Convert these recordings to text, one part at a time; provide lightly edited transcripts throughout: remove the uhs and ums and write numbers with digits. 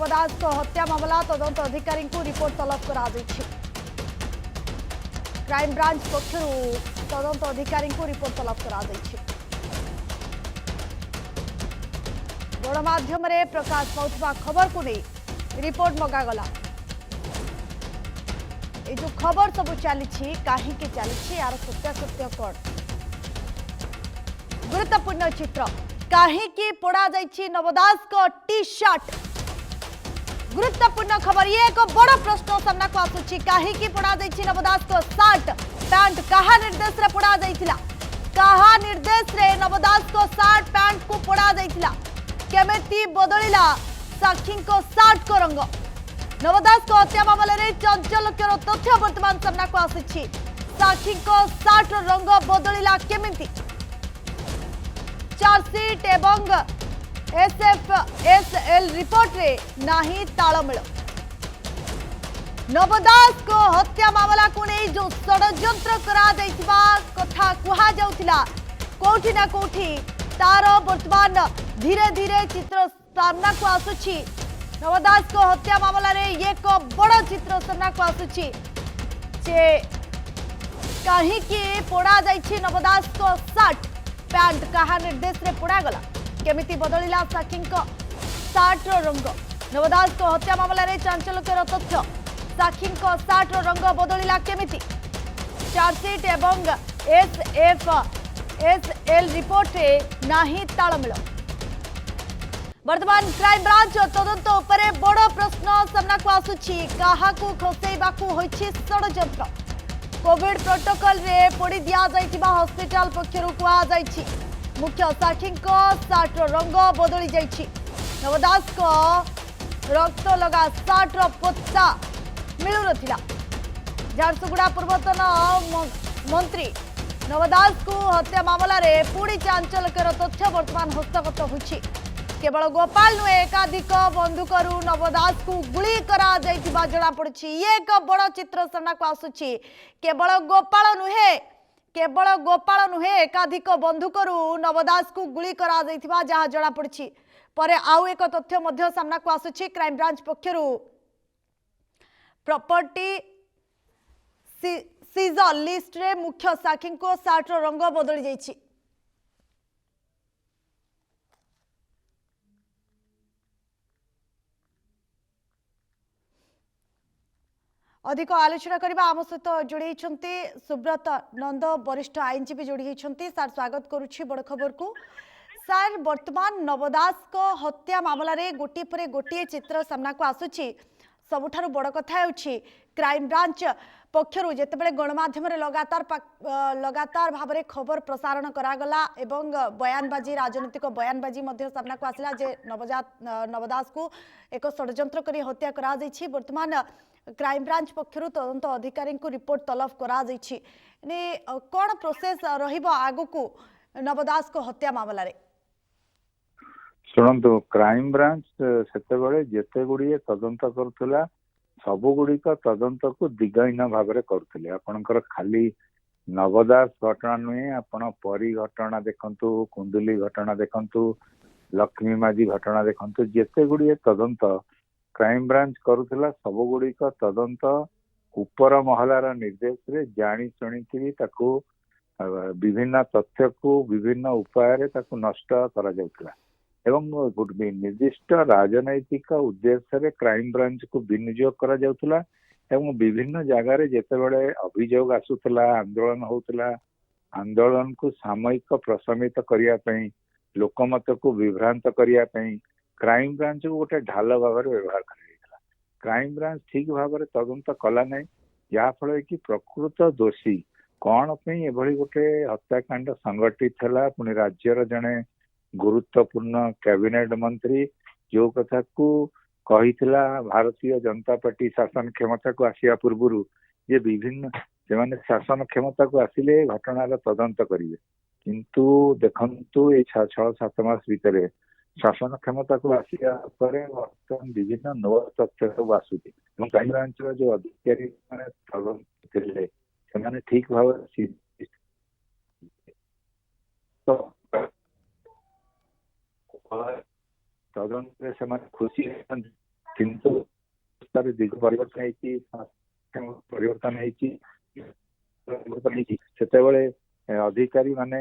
नवदास को हत्या मामला तदंत अधिकारी को रिपोर्ट तलब करा क्राइम ब्रांच पक्षर तदंत अधिकारी को रिपोर्ट तलब करा गणमाध्यम प्रकाश पाउथबा खबर को नहीं रिपोर्ट मगागला ये जो खबर सब चली कहीं चली यार सत्यासत्य कौन गुरुत्वपूर्ण चित्र कहीं पोड़ा जाइछि नवदास को टी शर्ट गुरुत्वपूर्ण खबर ये एक बड़ प्रश्न सामना को आसुछि कहीं पोड़ा जाइछि नवदास को शर्ट पैंट कहा निर्देश रे पोड़ा जाइथिला कहा निर्देश रे नवदास को शर्ट पैंट को पोड़ा जाइथिला केमेती बदलिला साक्षी को शर्ट को रंग नवदास को हत्या मामले रे चंचलकर तथ्य वर्तमान सामना को आसुछि साक्षी को शर्ट रंग बदलिला केमिति चार्जसीट एवं एसएफएसएल रिपोर्ट रे नाही तालमेल नवदास को हत्या मामला को नहीं जो षड्यंत्र करा जाइथिबा कथा कुहा जाउथिला कोठी ना कोठी तार वर्तमान धीरे धीरे चित्र सामना को आसुछि नवदास को हत्या मामला रे एक बड़ चित्र सामना को आसुछि जे कहीं की पोड़ा जाइछि नवदास को शर्ट पैंट कहा निर्देश रे पोड़ा गला केमिति बदलिला साक्षी शर्ट रंग नवदास को हत्या मामला रे चांचल्यकर तथ्य साक्षी शर्ट रंग बदलिला केमिति चार्जसीट एवं एसएफएसएल रिपोर्ट रे नाही तालमेल वर्तमान क्राइम ब्रांच तदंत उपरे बड़ प्रश्न सामना को आसुछि काहाकू खसेइबाकू होइछि षड्यंत्र कोविड प्रोटोकॉल रे पोड़ी दिया जाइथिबा हॉस्पिटल पक्षरु कुआ जाइछि मुख्य साक्षी शर्ट रंग बदली जाइछि नवदास को रक्त लगा शर्ट पत्ता मिलु नथिला झारसुगुड़ा पूर्वतन मंत्री नवदास को हत्या मामला रे पुणी चांचल्यकर तथ्य वर्तमान हस्तगत होछि केवल गोपाल नुहे एकाधिक बंदूकरू नवदास को गुली करा जाइथिबा जणा पड़छि ये एक बड़ चित्र सामना को आसुछि केवल गोपाल नुहे एकाधिक बंदूकरू नवदास को गुली करा जाइथिबा जहा जणा पड़छि परे आउ एक तथ्य मध्य सामना को आसुछि क्राइम ब्रांच पक्षरु प्रॉपर्टी सीजर लिस्ट रे मुख्य साक्षी को शर्ट रंग बदली जाइछि अधिक आलोचना करबा आम सहित जोड़ी सुब्रत नंद वरिष्ठ आईनजीवी जोड़ी सर स्वागत करुछि बड़ खबर को सर वर्तमान नवदास को हत्या मामला रे गोटी परे गोटी चित्र सामना को आसुछि सबुठारु बड़ कथा होछि क्राइम ब्रांच पक्षरु जेतेबेले गणमाध्यम रे लगातार भाव में खबर प्रसारण करागला एवं बयानबाजी राजनीतिक बयानबाजी मध्य सामना को आसला जे नवदास को एक षड्यंत्र करी हत्या करा जाइछि वर्तमान क्राइम ब्रांच पक्षरु तदंत अधिकारी को रिपोर्ट तलब करा जाइछि ने कोन प्रोसेस रहिबो आगु को नवदास को हत्या मामला रे शुणु क्राइम ब्रांच सेतेबेले जेते गुड़िए तदंत करुला सबु गुड़िक तदंत को दिगहीन भाव में करुले आपणकर खाली नवदास घटना नुहे आपण परी घटना देखंतु कुंडली घटना देखंतु लक्ष्मी माझी घटना देखंतु जेते गुड़िए तदंत क्राइम ब्रांच करुला सबु गुड़िक तदंत ऊपर महलार निर्देश रे जानी शुणी ताकू विभिन्न तथ्य को विभिन्न उपाय ताकू नष्ट करा जाउतला एवं निर्दिष्ट राजनैतिक उद्देश्य क्राइम ब्रांच को विनियोग करा जाउतला एवं विभिन्न जगार जेतेबेले अभियोग आसुतला आंदोलन होतला आंदोलन को सामयिक प्रशमित करिया पई लोकमत को विभ्रांत करिया पई क्राइम ब्रांच को गोटे ढाल भाव में व्यवहार करा क्राइम ब्रांच ठीक भाव में तदंत कला नहीं जहाँफल कि प्रकृत दोषी कौन एभली गोटे हत्याकांड संगठित है पुणी राज्यर जड़े गुरुत्वपूर्ण कैबिनेट मंत्री जो कथा को कही भारतीय जनता पार्टी शासन क्षमता को आसिया पूर्व ये विभिन्न से शासन क्षमता को आसिले घटनार तदंत करेंगे किंतु देखंतु ये 6-7 मास भितर शासन क्षमता को आसिया बर्तमान विभिन्न नव तथ्य सब आसुची क्राइम ब्रांच जो अधिकारी तदंत ठीक भाव तदंत खुशी ସମୟରେ ଦିଗ ପରିବର୍ତ୍ତନ ହେଇଛି, ପରିବର୍ତ୍ତନ ହେଇଛି, ସେତେବେଳେ ଅଧିକାରୀ ମାନେ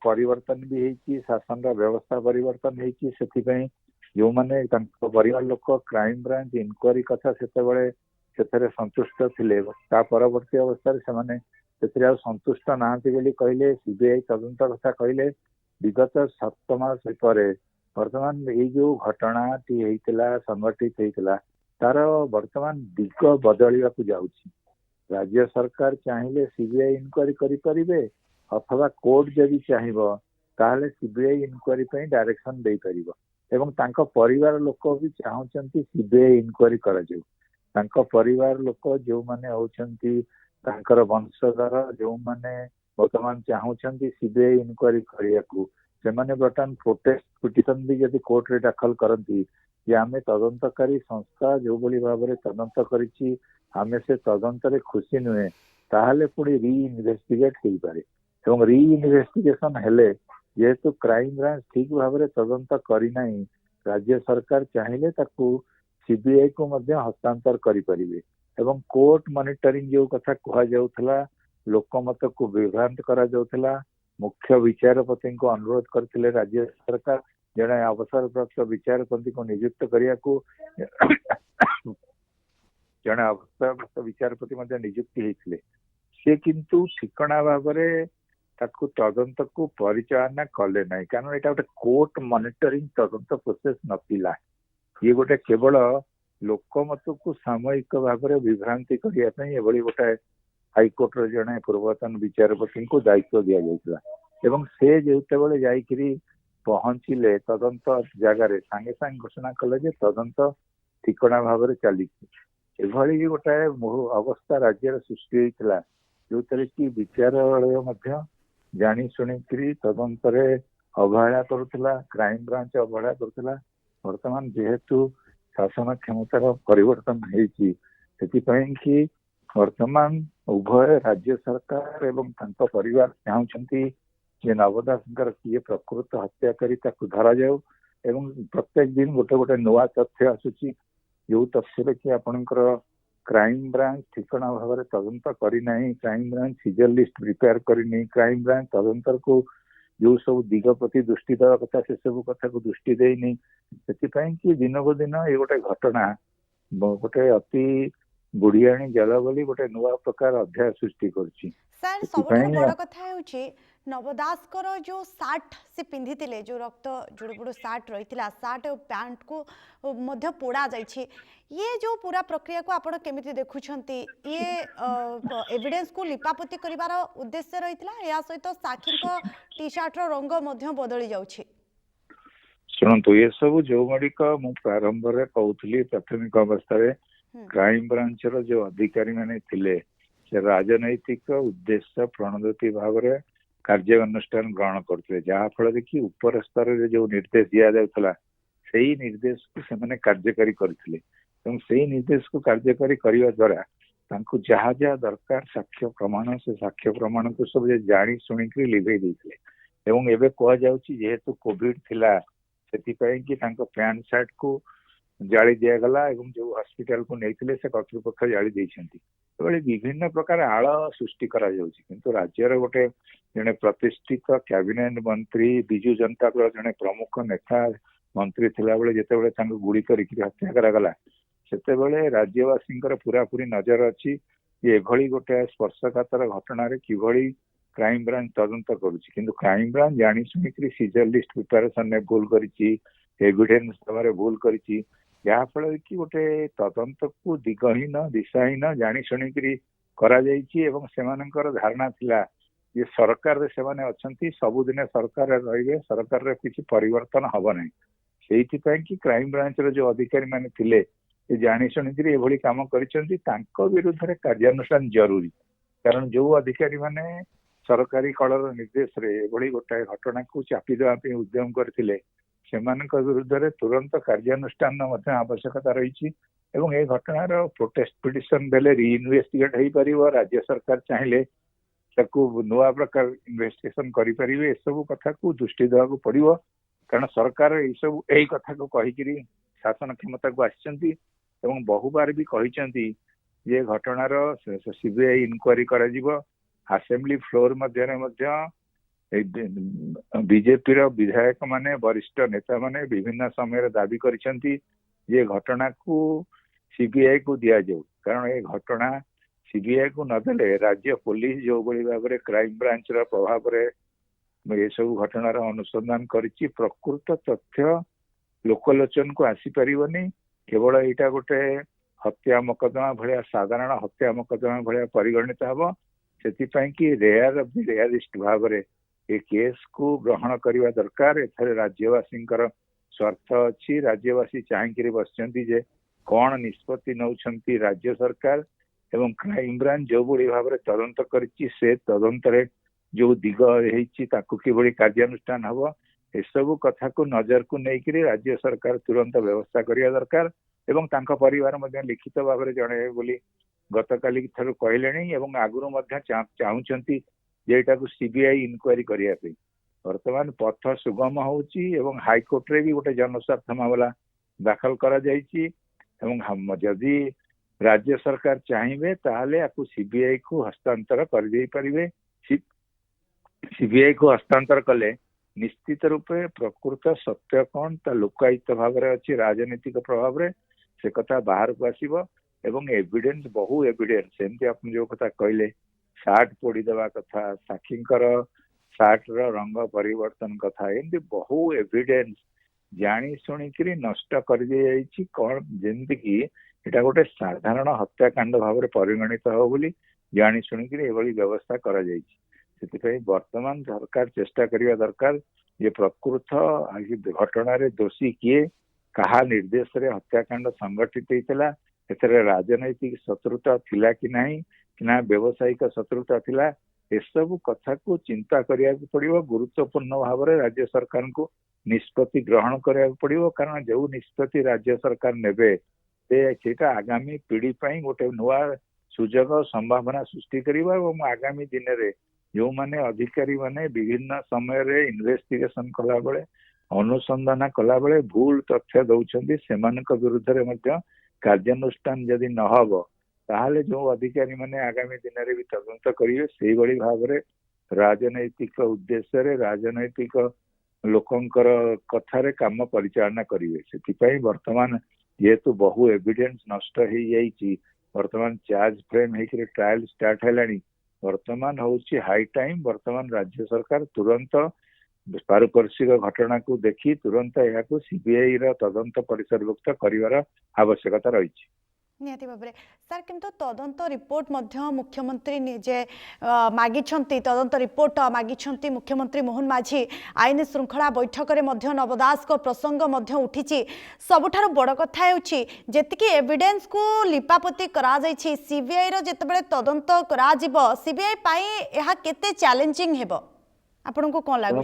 ପରିବର୍ତ୍ତନ ବି ହେଇଛି, ଶାସନର ବ୍ୟବସ୍ଥା ପରିବର୍ତ୍ତନ ହେଇଛି। ସେଥିପାଇଁ ଯୋଉମାନେ ତାଙ୍କ ପରିବାର ଲୋକ କ୍ରାଇମ ବ୍ରାଞ୍ଚ ଇନକ୍ୱାରି କଥା ସେତେବେଳେ ସେଥିରେ ସନ୍ତୁଷ୍ଟ ଥିଲେ, ତା ପରବର୍ତ୍ତୀ ଅବସ୍ଥାରେ ସେମାନେ ସେଥିରେ ଆଉ ସନ୍ତୁଷ୍ଟ ନାହାନ୍ତି ବୋଲି କହିଲେ। ସିବିଆଇ ତଦନ୍ତ କଥା କହିଲେ। ବିଗତ 7 ମାସ ପରେ ବର୍ତ୍ତମାନ ଏଇ ଯୋଉ ଘଟଣାଟି ହେଇଥିଲା, ସଂଗଠିତ ହେଇଥିଲା, ତାର ବର୍ତ୍ତମାନ ଦିଗ ବଦଳିବାକୁ ଯାଉଛି। ରାଜ୍ୟ ସରକାର ଚାହିଁଲେ ସିବିଆଇ ଇନକ୍ୱାରି କରିପାରିବେ, ଅଥବା କୋର୍ଟ ଯଦି ଚାହିଁବ ତାହେଲେ ସିବିଆଇ ଇନକ୍ୱାରି ପାଇଁ ଡାଇରେକ୍ସନ ଦେଇପାରିବ। ଏବଂ ତାଙ୍କ ପରିବାର ଲୋକ ବି ଚାହୁଁଛନ୍ତି ସିବିଆଇ ଇନକ୍ୱାରି କରାଯାଉ। ତାଙ୍କ ପରିବାର ଲୋକ ଯୋଉମାନେ ହଉଛନ୍ତି ତାଙ୍କର ବଂଶଧର, ଯୋଉମାନେ ବର୍ତ୍ତମାନ ଚାହୁଁଛନ୍ତି ସିବିଆଇ ଇନକ୍ୱାରି କରିବାକୁ, ସେମାନେ ବର୍ତ୍ତମାନ ପ୍ରୋଟେଷ୍ଟ ପିଟିସନ ବି ଯଦି କୋର୍ଟରେ ଦାଖଲ କରନ୍ତି ଯେ ଆମେ ତଦନ୍ତକାରୀ ସଂସ୍ଥା ଯୋଉଭଳି ଭାବରେ ତଦନ୍ତ କରିଛି ଆମେ ସେ ତଦନ୍ତରେ ଖୁସି ନୁହେଁ, ତାହେଲେ ପୁଣି ରିଇନଭେଷ୍ଟିଗେଟ ହେଇପାରେ। ଏବଂ ରିଇନଭେଷ୍ଟିଗେସନ ହେଲେ ଯେହେତୁ କ୍ରାଇମ ବ୍ରାଞ୍ଚ ଠିକ ଭାବରେ ତଦନ୍ତ କରିନାହିଁ, ରାଜ୍ୟ ସରକାର ଚାହିଁଲେ ତାକୁ ସିବିଆଇ କୁ ମଧ୍ୟ ହସ୍ତାନ୍ତର କରିପାରିବେ। ଏବଂ କୋର୍ଟ ମନିଟରିଂ ଯୋଉ କଥା କୁହାଯାଉଥିଲା, ଲୋକମତକୁ ବିଭ୍ରାନ୍ତ କରାଯାଉଥିଲା, ମୁଖ୍ୟ ବିଚାରପତିଙ୍କୁ ଅନୁରୋଧ କରିଥିଲେ ରାଜ୍ୟ ସରକାର ଜଣେ ଅବସରପ୍ରାପ୍ତ ବିଚାରପତିଙ୍କୁ ନିଯୁକ୍ତ କରିବାକୁ। ଜଣେ ଅବସରପ୍ରାପ୍ତ ବିଚାରପତି ମଧ୍ୟ ନିଯୁକ୍ତି ହେଇଥିଲେ। ସେ କିନ୍ତୁ ଠିକଣା ଭାବରେ ତାକୁ ତଦନ୍ତକୁ ପରିଚାଳନା କଲେ ନାହିଁ, କାରଣ ଏଇଟା ଗୋଟେ କୋର୍ଟ ମନିଟରିଂ ତଦନ୍ତ ପ୍ରୋସେସ ନଥିଲା। ଇଏ ଗୋଟେ କେବଳ ଲୋକମତକୁ ସାମୟିକ ଭାବରେ ବିଭ୍ରାନ୍ତି କରିବା ପାଇଁ ଏଭଳି ଗୋଟେ ହାଇକୋର୍ଟର ଜଣେ ପୂର୍ବତନ ବିଚାରପତିଙ୍କୁ ଦାୟିତ୍ୱ ଦିଆଯାଇଥିଲା। ଏବଂ ସେ ଯେତେବେଳେ ଯାଇକିରି ପହଞ୍ଚିଲେ ତଦନ୍ତ ଜାଗାରେ, ସାଙ୍ଗେ ସାଙ୍ଗେ ଘୋଷଣା କଲେ ଯେ ତଦନ୍ତ ଠିକଣା ଭାବରେ ଚାଲିଛି। ଏଭଳି ଗୋଟାଏ ଅବସ୍ଥା ରାଜ୍ୟରେ ସୃଷ୍ଟି ହେଇଥିଲା, ଯୋଉଥିରେ କି ବିଚାରାଳୟ ମଧ୍ୟ ଜାଣି ଶୁଣିକିରି ତଦନ୍ତରେ ଅବହେଳା କରୁଥିଲା, କ୍ରାଇମ ବ୍ରାଞ୍ଚ ଅବହେଳା କରୁଥିଲା। ବର୍ତ୍ତମାନ ଯେହେତୁ ଶାସନ କ୍ଷମତାର ପରିବର୍ତ୍ତନ ହେଇଛି, ସେଥିପାଇଁ କି ବର୍ତ୍ତମାନ ଉଭୟ ରାଜ୍ୟ ସରକାର ଏବଂ ତାଙ୍କ ପରିବାର ଚାହୁଁଛନ୍ତି ଯେ ନବ ଦାସଙ୍କର କିଏ ପ୍ରକୃତ ହତ୍ୟାକାରୀ ତାକୁ ଧରାଯାଉ। ଏବଂ ପ୍ରତ୍ୟେକ ଦିନ ଗୋଟେ ଗୋଟେ ନୂଆ ତଥ୍ୟ ଆସୁଛି, ଯୋଉ ତଥ୍ୟରେ କି ଆପଣଙ୍କର କ୍ରାଇମ ବ୍ରାଞ୍ଚ ଠିକଣା ଭାବରେ ତଦନ୍ତ କରିନାହିଁ, crime branch seizure list prepare କରିନି, କ୍ରାଇମ ବ୍ରାଞ୍ଚ ତଦନ୍ତକୁ ଯୋଉ ସବୁ ଦିଗ ପ୍ରତି ଦୃଷ୍ଟି ଦେବା କଥା ସେ ସବୁ କଥାକୁ ଦୃଷ୍ଟି ଦେଇନି। ସେଥିପାଇଁ କି ଦିନକୁ ଦିନ ଏ ଗୋଟେ ଘଟଣା ଗୋଟେ ଅତି ବୁଢିଆଣୀ ଜଳ ବୋଲି ଗୋଟେ ନୂଆ ପ୍ରକାର ଅଧ୍ୟାୟ ସୃଷ୍ଟି କରୁଛି। ସାର୍ ସବୁଠାରୁ ବଡ଼ କଥା ହେଉଛି ନବ ଦାସଙ୍କର ଯୋଉ ସାର୍ଟ ସେ ପିନ୍ଧିଥିଲେ, ଯୋଉ ରକ୍ତ ଜୁଡୁବୁଡୁ ସାର୍ଟ ରହିଥିଲା, ସାର୍ଟ ଆଉ ପ୍ୟାଣ୍ଟକୁ ମଧ୍ୟ ପୋଡ଼ା ଯାଇଛି। ଇଏ ଯୋଉ ପୁରା ପ୍ରକ୍ରିୟାକୁ ଆପଣ କେମିତି ଦେଖୁଛନ୍ତି? ଇଏ ଏଭିଡେନ୍ସକୁ ଲିପାପୋତି କରିବାର ଉଦ୍ଦେଶ୍ୟ ରହିଥିଲା, ଏହା ସହିତ ସାକ୍ଷୀଙ୍କ ଟି ସାର୍ଟର ରଙ୍ଗ ମଧ୍ୟ ବଦଳି ଯାଉଛି। ଶୁଣନ୍ତୁ, ଏସବୁ ଯୋଉଗୁଡ଼ିକ ମୁଁ ପ୍ରାରମ୍ଭରେ କହୁଥିଲି, ପ୍ରାଥମିକ ଅବସ୍ଥାରେ କ୍ରାଇମ ବ୍ରାଞ୍ଚର ଯୋଉ ଅଧିକାରୀ ମାନେ ଥିଲେ ସେ ରାଜନୈତିକ ଉଦ୍ଦେଶ୍ୟ ପ୍ରଣୋଦିତ ଭାବରେ କାର୍ଯ୍ୟାନୁଷ୍ଠାନ ଗ୍ରହଣ କରୁଥିଲେ, ଯାହା ଫଳରେ କି ଉପର ସ୍ତରରେ ଯୋଉ ନିର୍ଦ୍ଦେଶ ଦିଆଯାଉଥିଲା ସେଇ ନିର୍ଦ୍ଦେଶକୁ ସେମାନେ କାର୍ଯ୍ୟକାରୀ କରିଥିଲେ। ଏବଂ ସେଇ ନିର୍ଦ୍ଦେଶକୁ କାର୍ଯ୍ୟକାରୀ କରିବା ଦ୍ୱାରା ତାଙ୍କୁ ଯାହା ଯାହା ଦରକାର ସାକ୍ଷ୍ୟ ପ୍ରମାଣ, ସେ ସାକ୍ଷ୍ୟ ପ୍ରମାଣକୁ ସବୁ ଜାଣି ଶୁଣିକି ଲିଭେଇ ଦେଇଥିଲେ। ଏବଂ ଏବେ କୁହାଯାଉଛି ଯେହେତୁ କୋଭିଡ ଥିଲା, ସେଥିପାଇଁ କି ତାଙ୍କ ପ୍ୟାଣ୍ଟ ସାର୍ଟକୁ ଜାଳି ଦିଆଗଲା ଏବଂ ଯୋଉ ହସ୍ପିଟାଲକୁ ନେଇଥିଲେ ସେ କର୍ତ୍ତୃପକ୍ଷ ଜାଳି ଦେଇଛନ୍ତି। ଏଭଳି ବିଭିନ୍ନ ପ୍ରକାର ଆଳ ସୃଷ୍ଟି କରାଯାଉଛି। କିନ୍ତୁ ରାଜ୍ୟର ଗୋଟେ ଜଣେ ପ୍ରତିଷ୍ଠିତ କ୍ୟାବିନେଟ ମନ୍ତ୍ରୀ, ବିଜୁ ଜନତା ଦଳ ଜଣେ ପ୍ରମୁଖ ନେତା ମନ୍ତ୍ରୀ ଥିଲାବେଳେ ଯେତେବେଳେ ତାଙ୍କୁ ଗୁଳି କରିକି ହତ୍ୟା କରାଗଲା, ସେତେବେଳେ ରାଜ୍ୟବାସୀଙ୍କର ପୁରାପୁରି ନଜର ଅଛି ଯେ ଏଭଳି ଗୋଟେ ସ୍ପର୍ଶକାତର ଘଟଣାରେ କିଭଳି କ୍ରାଇମ ବ୍ରାଞ୍ଚ ତଦନ୍ତ କରୁଛି। କିନ୍ତୁ କ୍ରାଇମ ବ୍ରାଞ୍ଚ ଜାଣି ଶୁଣିକିରି ସିଜର ଲିଷ୍ଟ ପ୍ରିପାରେସନରେ ଭୁଲ କରିଛି, ଏଭିଡେନ୍ସ ଦେବାରେ ଭୁଲ କରିଛି, ଯାହା ଫଳରେ କି ଗୋଟେ ତଦନ୍ତକୁ ଦିଗହୀନ ଦିଶାହୀନ ଜାଣି ଶୁଣିକିରି କରାଯାଇଛି। ଏବଂ ସେମାନଙ୍କର ଧାରଣା ଥିଲା ଯେ ସରକାରରେ ସେମାନେ ଅଛନ୍ତି, ସବୁଦିନେ ସରକାରରେ ରହିବେ, ସରକାରରେ କିଛି ପରିବର୍ତ୍ତନ ହବ ନାହିଁ। ସେଇଥିପାଇଁ କି କ୍ରାଇମ ବ୍ରାଞ୍ଚର ଯୋଉ ଅଧିକାରୀ ମାନେ ଥିଲେ ସେ ଜାଣି ଶୁଣିକିରି ଏଭଳି କାମ କରିଛନ୍ତି। ତାଙ୍କ ବିରୁଦ୍ଧରେ କାର୍ଯ୍ୟାନୁଷ୍ଠାନ ଜରୁରୀ, କାରଣ ଯୋଉ ଅଧିକାରୀ ମାନେ ସରକାରୀ କଳର ନିର୍ଦ୍ଦେଶରେ ଏଭଳି ଗୋଟାଏ ଘଟଣାକୁ ଚାପି ଦେବା ପାଇଁ ଉଦ୍ୟମ କରିଥିଲେ, ସେମାନଙ୍କ ବିରୁଦ୍ଧରେ ତୁରନ୍ତ କାର୍ଯ୍ୟାନୁଷ୍ଠାନ ମଧ୍ୟ ଆବଶ୍ୟକତା ରହିଛି। ଏବଂ ଏ ଘଟଣାର ପ୍ରୋଟେଷ୍ଟ ପିଟିସନ ଦେଲେ ରିଇନଭେଷ୍ଟିଗେଟ ହେଇପାରିବ, ରାଜ୍ୟ ସରକାର ଚାହିଁଲେ ତାକୁ ନୂଆ ପ୍ରକାର ଇନଭେଷ୍ଟିଗେସନ କରିପାରିବେ। ଏସବୁ କଥାକୁ ଦୃଷ୍ଟି ଦେବାକୁ ପଡିବ, କାରଣ ସରକାର ଏଇ କଥାକୁ କହିକିରି ଶାସନ କ୍ଷମତାକୁ ଆସିଛନ୍ତି ଏବଂ बहुबार भी कहिसंती जे घटनार सीबीआई इनक्वारी करा जिवो। असेंबली फ्लोर मध्य बीजेपी विधायक माने वरिष्ठ नेता माने विभिन्न समय दाबी करिसंती जे घटना को सीबीआई को दिया जाऊ, कारण ये घटना सीबीआई को नदेले राज्य पुलिस जो बड़ी भाव में क्राइम ब्रांच प्रभाव ये सब घटनार अनुसंधान करिछि। प्रकृत तथ्य लोकलोचन को आसी परिबनी। केवल एटा गोटे हत्या मोकदमा भलिया साधारण हत्या मोकदमा भलिया परिगणित हबो। सेतिपई कि रेयरिस्ट भाव में ए केस को ग्रहण करने दरकार। एथरे राज्यवासी स्वार्थ अच्छी। राज्यवासी चाहकर बसचंती जे कौन निष्पत्ति नौछंती राज्य सरकार एवं क्राइम ब्रांच जो बड़ी भाव में तदंत करिछि से तदंत रे जो दिग रही कि कार्यानुष्ठान हम एसबू कथा को नजर को लेकिन राज्य सरकार तुरंत व्यवस्था करने दरकार। एवं तांका परिवार मध्य लिखित भाव में जणे बोली गतकाली ठारू कहले आगुरी चाहूंती जे एटा को सीबीआई इनक्वारी करिया पे। वर्तमान पथ सुगम होउची एवं हाईकोर्ट रे भी गोटे जनस्वार्थ मामला दाखल करा जायछि एवं जदि राज्य सरकार चाहिए ताहले आपको सीबीआई को हस्तांतर कर दे परिबे। सीबीआई को हस्तांतर कले निश्चित रूपे प्रकृत सत्य कौन ता लोकायुक्त भाव में अच्छी राजनीतिक प्रभाव में से कथा बाहर को आसीबो एवं एविडेंस बहु एविडेंस एमती आपन जो कथा कहले सार्ट पोड़ी देवा कथा साक्षींकर सार्ट रंग परिवर्तन कथा एमती बहु एविडेंस जानी शुणिकी नष्ट कर दी कौन जेमती कि एटा गोटे साधारण हत्याकांड भाव में परिगणित हो बोली जानी शुणिकी एभली व्यवस्था करा जायछि। सेतिपई वर्तमान सरकार चेष्टा करिया दरकार ये प्रकृत घटना रे दोषी किए कहा निर्देश रे हत्याकांड संगठित होता एथरे राजनैतिक शत्रुता थिला कि नहीं कि ना व्यवसायिक शत्रुता थिला एसबू कथा को चिंता करिया पड़िबो। गुरुत्वपूर्ण भाव में राज्य सरकार को निष्पत्ति ग्रहण करिया पड़िबो, कारण जो निष्पत्ति राज्य सरकार नेबे सेटा आगामी पीढ़ी पई गोटे नुआ सुजोग संभावना सृष्टि करिबा एवं आगामी दिन रे जो माने अधिकारी माने विभिन्न समय रे इन्वेस्टिगेशन कला बेले अनुसंधान कला बेले भूल तथ्य दौरान सेमानक विरुद्ध रे मध्य कार्यानुष्ठान जदि न हबो ताहले जो अधिकारी माने आगामी दिन रे भी तदंत करिवे सेही बड़ी भाव रे राजनैतिक उद्देश्य रे राजनैतिक लोकंकर कथारे काम परिचालना करिवे। सेतिपई वर्तमान जेहेतु बहु एविडेंस नष्ट हो जाइछि वर्तमान चार्ज फ्रेम होकर ट्रायल स्टार्ट है। वर्तमान होची हाई टाइम वर्तमान राज्य सरकार तुरंत पारिपार्श्विक घटना को देखी तुरंत यह सीबीआई तदंत परिसरभुक्त करिवार आवश्यकता रही। निहाती भाव में सर किंतु तदंत रिपोर्ट मध्य मुख्यमंत्री निजे मागिछंती तदंत रिपोर्ट मागिछंती मुख्यमंत्री मोहन माझी आईन श्रृंखला बैठक रे मध्य नवदास को प्रसंग मध्य उठिछि। सबुठारु बड़ कथा हेउछि जेतिकी एविडेंस को लिपापति करा जाइछि सीबीआई रो जेतेबेले तदंत करा जिवो सीबीआई पाई एहा केते चैलेंजिंग हेबो आपन को कोन लागु?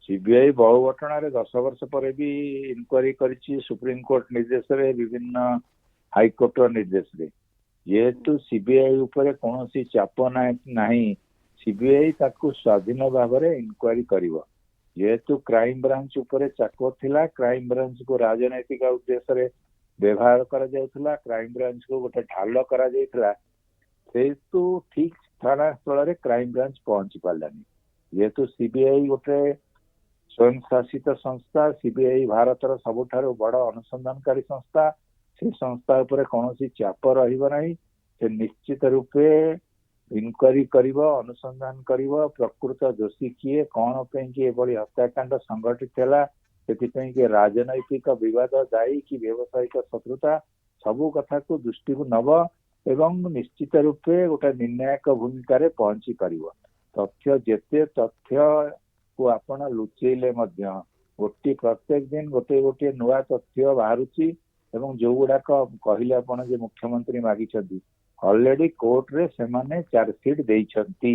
सीबीआई बहु घटना रे 10 वर्ष पर भी इनक्वारी करिछि सुप्रीम कोर्ट निर्देश रे विभिन्न हाईकोर्ट निर्देश रे जेहेतु सीबीआई उपरे कौन सी चाप नहीं सीबीआई ताकू स्वाधीन भाव में इनक्वारी करिवो। जेहेतु क्राइम ब्रांच उपरे चाप थिला क्राइम ब्रांच को राजनैतिक उद्देश्य रे व्यवहार करा जाउथला क्राइम ब्रांच को गोटे ढाल करा जाइथला सेतु ठीक थाना स्थल रे क्राइम ब्रांच पहुंची पारलानी। जेहेतु सीबीआई गोटे स्वयं शासित संस्था सीबीआई भारतर सबुठारु बड़ अनुसंधानकारी संस्था से संस्था उपरे कौन सी चाप रहिबो नहीं से निश्चित रूपे इनक्वारी करिवो अनुसंधान करिवो प्रकृत दोषी किए कौन पे कि एभली हत्याकांड संगठित हैला सेतिपई कि राजनैतिक विवाद दायी कि व्यावसायिक शत्रुता सबू कथा को दृष्टि को नब एवं निश्चित रूपे गोटे निर्णायक भूमिका रे पहुंची पारिबो। तथ्य जेते तथ्य को आपण लुचेले मध्य गोटे प्रत्येक दिन गोटे गोटे नुआ तथ्य बाहरुची एवं जो गुड़ाक कहले आपण जे मुख्यमंत्री मागिछंती ऑलरेडी कोर्ट रे सेमाने चार्जशीट देइछंती।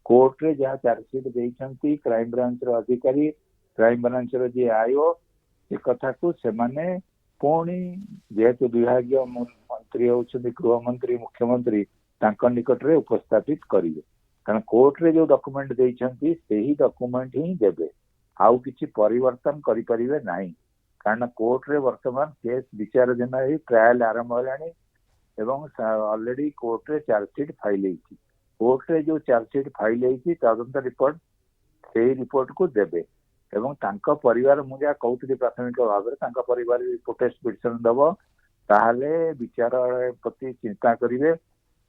कोर्ट रे जहाँ चार्जशीट देइछंती क्राइम ब्रांच रो अधिकारी क्राइम ब्रांच रो जे आयो ए कथा को सेमाने पुणी जेहेतु विभागीय मंत्री होउछंती गृह मंत्री मुख्यमंत्री तांक निकट रे उपस्थापित करिवे, कारण कोर्ट रे जो डॉक्यूमेंट देइछंती सेही डॉक्यूमेंट ही देबे आउ किछि परिवर्तन करि परिवे नाही। कारण कोर्ट रे वर्तमान केस विचाराधीन ही ट्रायल आरंभ होलानी एवं ऑलरेडी कोर्ट रे चार्जशीट फाइल होती कोर्ट रे जो चार्जशीट फाइल होती तदंत रिपोर्ट से रिपोर्ट को देबे एवं तांका परिवार मु जा कहउतली प्राथमिक भाव रे परिवार प्रोटेस्ट पिटिशन दबो ताहले विचार प्रति चिंता करिवे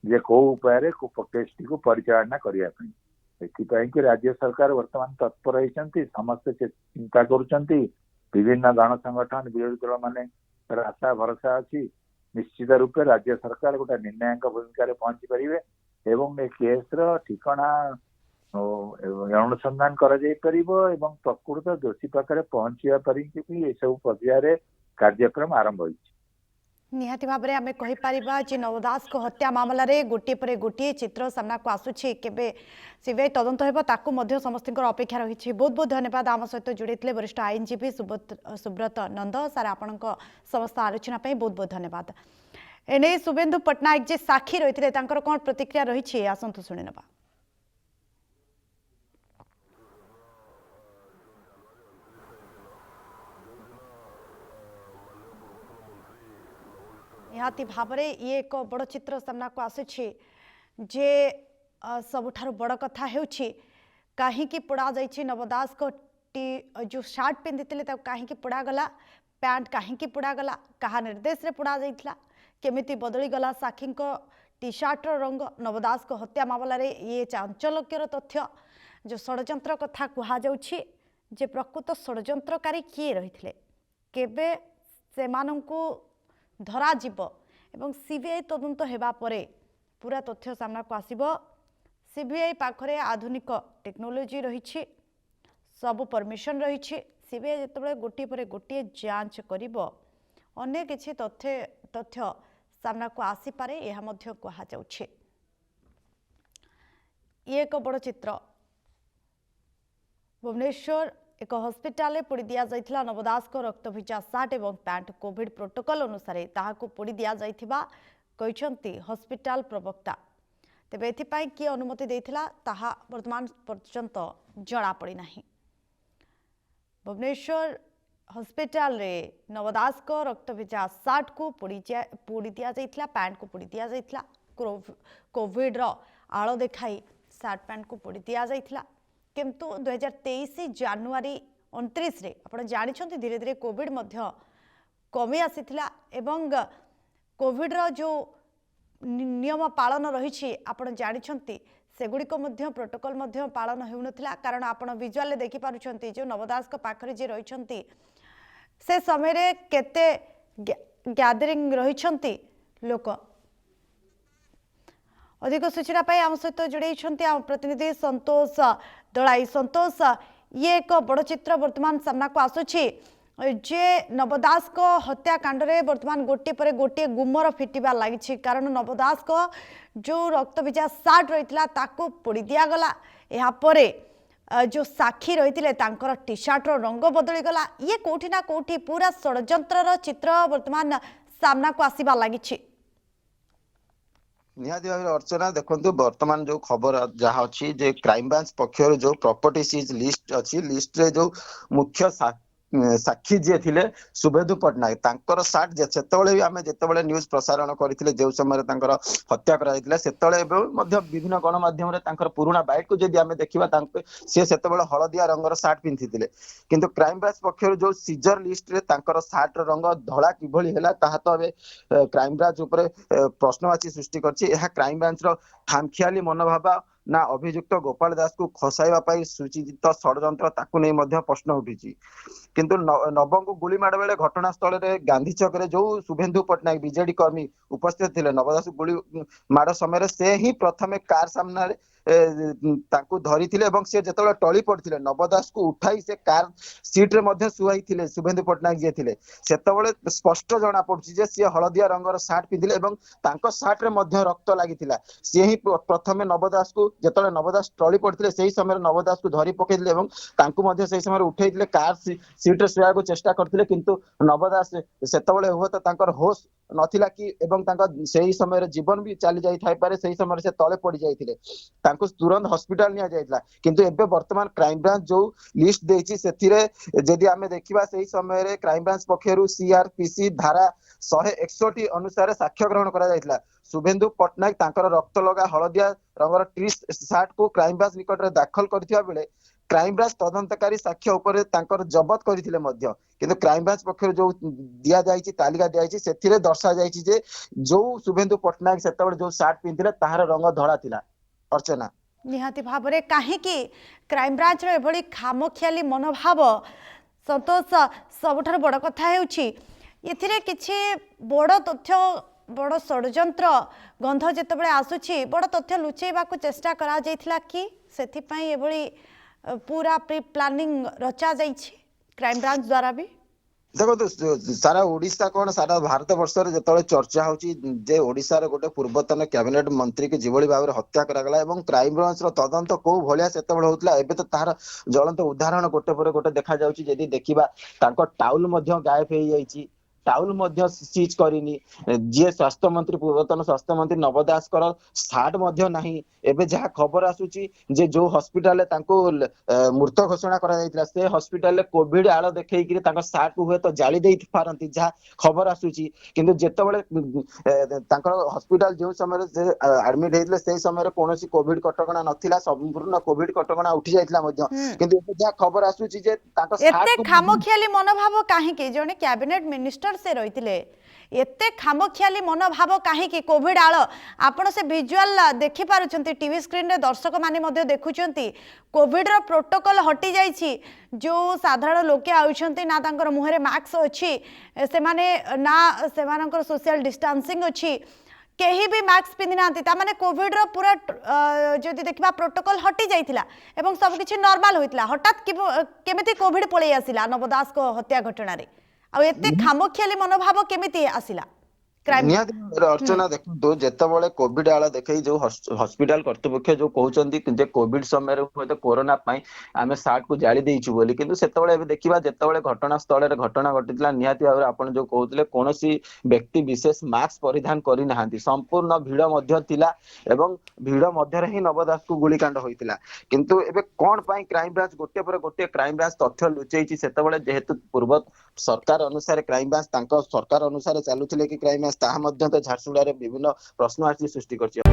जे को उपाय प्रोटेस्ट को परिचालना करिया कि राज्य सरकार वर्तमान तत्पर होती समस्ते चिंता करुचंती विभिन्न गण संगठन विरोधी दल माने आशा भरोसा अच्छी निश्चित रूपे राज्य सरकार गोटे निर्णायक भूमिका पहुंची पारे एवं ए केस ठिकाना अनुसंधान कर प्रकृत दोषी पाखे पहुंचा पारि सब प्रक्रिया कार्यक्रम आरंभ होइछि। निहाती भाव में आम कहीपर जे नवदास को हत्या मामला रे गोटे पर गोटे चित्र सामना को आसुछि केबे सीबीआई तदंत हेबो ताकू मध्य समस्त अपेक्षा रही। बहुत बहुत धन्यवाद आम सहित जोड़ी वरिष्ठ आईनजीवी सुब्रत नंद सार आपण समस्त आलोचना बहुत बहुत धन्यवाद। एने शुभेन्दु पट्टनायक जे साक्षी रही कौन प्रतिक्रिया रही आसतु शुणी ना। निहाती भाव में ये एक बड़ चित्र सामना को आसुछि जे सबुठारु बड़ कथा हेउछि काहींकि पोड़ा जाइछि नवदास को जो शार्ट पिंधिथिले ता काहींकि पोड़ा गला पैंट काहींकि पोड़ा गला कहा निर्देश रे पोड़ा जाइथिला केमिति बदली गला साखी को टी शार्ट रंग नवदास को हत्या मामला रे ये चांचल्यकर तथ्य जो षड्यंत्र कथा कहा जाउछि जे प्रकृत षड्यंत्रकारी किए रहिथिले केबे सेमानंकु धरा जीव एवं सीबीआई तदंत हेबा परे पूरा तथ्य सामना को आसीबो। सीबीआई पाखरे आधुनिक टेक्नोलोजी रही सब परमिशन रही सीबीआई जेतेबेले गोटे पर गोटे जांच करिबो अनेक किछि तथ्य सामना को आसी पारे यह मध्य कहा जाउछि। ये एक बड़ चित्र भुवनेश्वर एक हस्पिटाल पोड़ी दिया जाइथिला नवदास को रक्त भिजा सार्ट एवं पैंट कोविड प्रोटोकॉल अनुसार ताहाको पोड़ी दिया जाइथिबा कहिसंती हस्पिटाल प्रवक्ता तेबे एथिपाई कि अनुमति देइथिला ताहा वर्तमान पर्यंत जणा पड़ी नाही। भुवनेश्वर हस्पिटाल रे नवदास को रक्त भिजा सार्ट को पोड़ी दिया जाइथिला पैंट को पोड़ी दिया जाइथिला कोविड रो आलो देखाई सार्ट पैंट को पोड़ी दिया जाइथिला किंतु 2023 जानुआरी 29 रे आपण जानिछंती धीरे धीरे कोविड मध्य कमी आसीथिला एवं कोविड रो जो नियम पालन रही आपण जानिछंती सेगुड़िक मध्य प्रोटोकॉल मध्य पालन हेउनथिला कारण आपण विजुअल देखि पारुछंती जो नवदास को पाखरे जे रहिछंती से समय रे केते गैदरिंग रहिछंती लोक। अधिक सूचना आम सहित जोड़ी आम प्रतिनिधि संतोष दलाई। संतोष ये एक बड़ चित्र वर्तमान सामना को आसुछि जे नवदास को हत्याकांड रे वर्तमान गोटे पर गोटे गुमर फिटिबा लगी कारण नवदास को जो रक्त भिजा सार्ट रही ताकू पोड़ी दिया गला यहाँ परे जो साक्षी रही टी शार्ट रंग बदली गला ये कोठी ना कोठी पूरा षड्यंत्र चित्र वर्तमान सामना को आसीबा लगी। निहाती भाव अर्चना देखो वर्तमान जो खबर जहाँ अच्छी जे क्राइम ब्रांच पक्षर जो प्रॉपर्टी सीज लिस्ट अच्छी लिस्ट रे जो मुख्य साक्षी जी थिले शुभेन्दु पट्टनायक तांकर सार्ट सेतबेले भी आमे जेतबेले न्यूज प्रसारण करथिले जे समय तांकर हत्या करा जायतिला सेतबेले मध्य विभिन्न गणमाध्यम रे तांकर पुराना बाइट को जदि आमे देखिबा तांके से सेतबेले हळदिया रंगर सार्ट पिंथिथिले किंतु क्राइम ब्रांच पक्षर जो सीजर लिस्ट रे तांकर सार्ट रंग धळा किभଳି ହେଲା ताहा तो अबे क्राइम ब्रांच ऊपर प्रश्नवाची सृष्टि करछि। एहा क्राइम ब्रांच रो खामखियाली मनोभाव ना अभियुक्त गोपाल दास को खसाइबा सूचित षड्यंत्र ताकू नहीं मध्य प्रश्न उठी किंतु नवम को गुली माड़ बेले घटनास्थल रे गांधी छक रे जो शुभेन्दु पट्टनायक बीजेडी कर्मी उपस्थित थिले नवदास गुली माड़ समय से ही प्रथमे कार सामना ताकू धरी थिले एवं से जेतबेले टळी पड़थिले नवदास को उठाई से कार सीट रे मध्य सुहाई थिले शुभेन्दु पट्टनायक जे थिले सेतबेले स्पष्ट जणा पड़छि जे से हळदिया रंगर सार्ट पिंधिले एवं तांको सार्ट रे मध्य रक्त लागिथिला से ही प्रथमे नवदास को जेतबेले नवदास टळी पड़थिले सेही समय नवदास को धरी पकेइथिले एवं तांको मध्य सेही समय उठेइथिले कार सीट रे सुहाय को चेष्टा करथिले किंतु नवदास सेतबेले हुआ तो तांकर होश नथिला कि एवं सेही समय जीवन भी चली जाई थाई पारे सेही समय से तले पड़ी जाइथिले तांको तुरंत हॉस्पिटल निया जाइतला किंतु एबे वर्तमान क्राइम ब्रांच जो लिस्ट देछि सेथिरे जदि आमे देखिबा सेही समय रे क्राइम ब्रांच पक्षरु सीआरपीसी धारा 161 अनुसार साक्ष्य ग्रहण करा जाइतला शुभेन्दु पटनायक तांकर रक्त लगा हळदिया रंगर टी शर्ट को क्राइम ब्रांच निकट रे दाखल करथिया बेले क्राइम ब्रांच तदंतकारी साक्ष्य उपरे तांकर जबत करथिले मध्य किंतु क्राइम ब्रांच पक्षरु जो दिया जाइछि तालिका दिया जाइछि सेथिरे दर्शा जाइछि जे जो शुभेन्दु पटनायक सेतबे जो शर्ट पिंथिले ताहार रंग धड़ा थिला अर्चना निहाती भाबरे काहेकि क्राइम ब्रांच रो एभली खामखियाली मनोभाव संतोष सबुठार बड़ कथा हेउछि एथिरे किछि बड़ तथ्य बड़ षड्यंत्र गंध जेतेबेले आसुछि बड़ तथ्य लुचेबाकू चेष्टा करा जाइथिला कि सेथि पई एभली पूरा प्री प्लानिंग रचा जाइछि क्राइम ब्रांच द्वारा भी देखो सारा ओडिशा कौन सारा भारत वर्ष जो चर्चा होची जे ओडिशा रे गोटे पूर्वतन कैबिनेट मंत्री के जिभली भाव हत्या करागला एवं क्राइम ब्रांच रो तदंत को भलिया सेतेबेले होतला एबे तो तार ज्वलंत उदाहरण गोटे पर गोटे देखा जाउची जदी देखिबा तांको टाउल मध्य गायब हे जाइची टाउल मध्य सीज करिनी जे स्वास्थ्य मंत्री पूर्वतन स्वास्थ्य मंत्री नव दास कर सार्ट मध्य नाही एबे जहा खबर आसुची जे जो हॉस्पिटल ले तांको मृत घोषणा करा जाइतला से हॉस्पिटल ले कोविड आळ देखै कि तांको सार्ट हुए तो जाली देई पारंती जहा खबर आसुची किंतु जेतेबेले तांकर हॉस्पिटल जो समय जे एडमिट हेतले से समय रे कोनोसी कोविड कटकणा नथिला संपूर्ण कोविड कटकणा उठी जाइतला मध्य किंतु एबे जहा खबर आसुची जे तांको सार्ट एते खामखियाली मनोभाव काहे कि जने कैबिनेट मिनिस्टर से रहितिले एते खामखियाली मनोभाव काहे कोविड आळ आपण से विजुअल देखि पारुछंती टीवी स्क्रीन रे दर्शक माने मध्ये देखुछंती कोविड रो प्रोटोकॉल हटि जाइछि जो साधारण लोके आउछंती ना तांकर मुहरे मास्क अछि से माने ना से मानकर सोशल डिस्टेंसिंग अछि केही भी मास्क पिंधि नांती ता माने कोविड रो पूरा जदि देखिबा प्रोटोकॉल हटि जाइथिला एवं सब किछि नॉर्मल होइतला हठात केमिति कोविड पळै आसिला नवदास को हत्या घटना रे आ एते खामखियाली मनोभाव केमिति आसिला अर्चना देखो जेतेबेले कोविड आला देखै जो हॉस्पिटल कर्तृपक्ष जो कहउचंती जे कोविड समय रे होते कोरोना पई आमे सार्ट को जाली देइछु बोली किंतु सेतेबेले एबे देखिबा जेतेबेले घटना स्थल रे घटना घटितला निहाती भाबरे आपण जो कहउतले कोनोसी व्यक्ति विशेष मास्क परिधान करि नाहांती संपूर्ण भीड़ मध्य थिला एवं भीड़ मध्य रे ही नवदास को गुलीकांड होइतिला किंतु एबे कोन पई क्राइम ब्रांच गोटे पर गोटे क्राइम ब्रांच तथ्य लुचैछि सेतेबेले जेहेतु पूर्व सरकार अनुसार क्राइम ब्रांच तांको सरकार अनुसार चालुथिले कि क्राइम ताहा मध्य तो झारसुगुड़ा रे विभिन्न प्रश्न आछि सृष्टि करछि।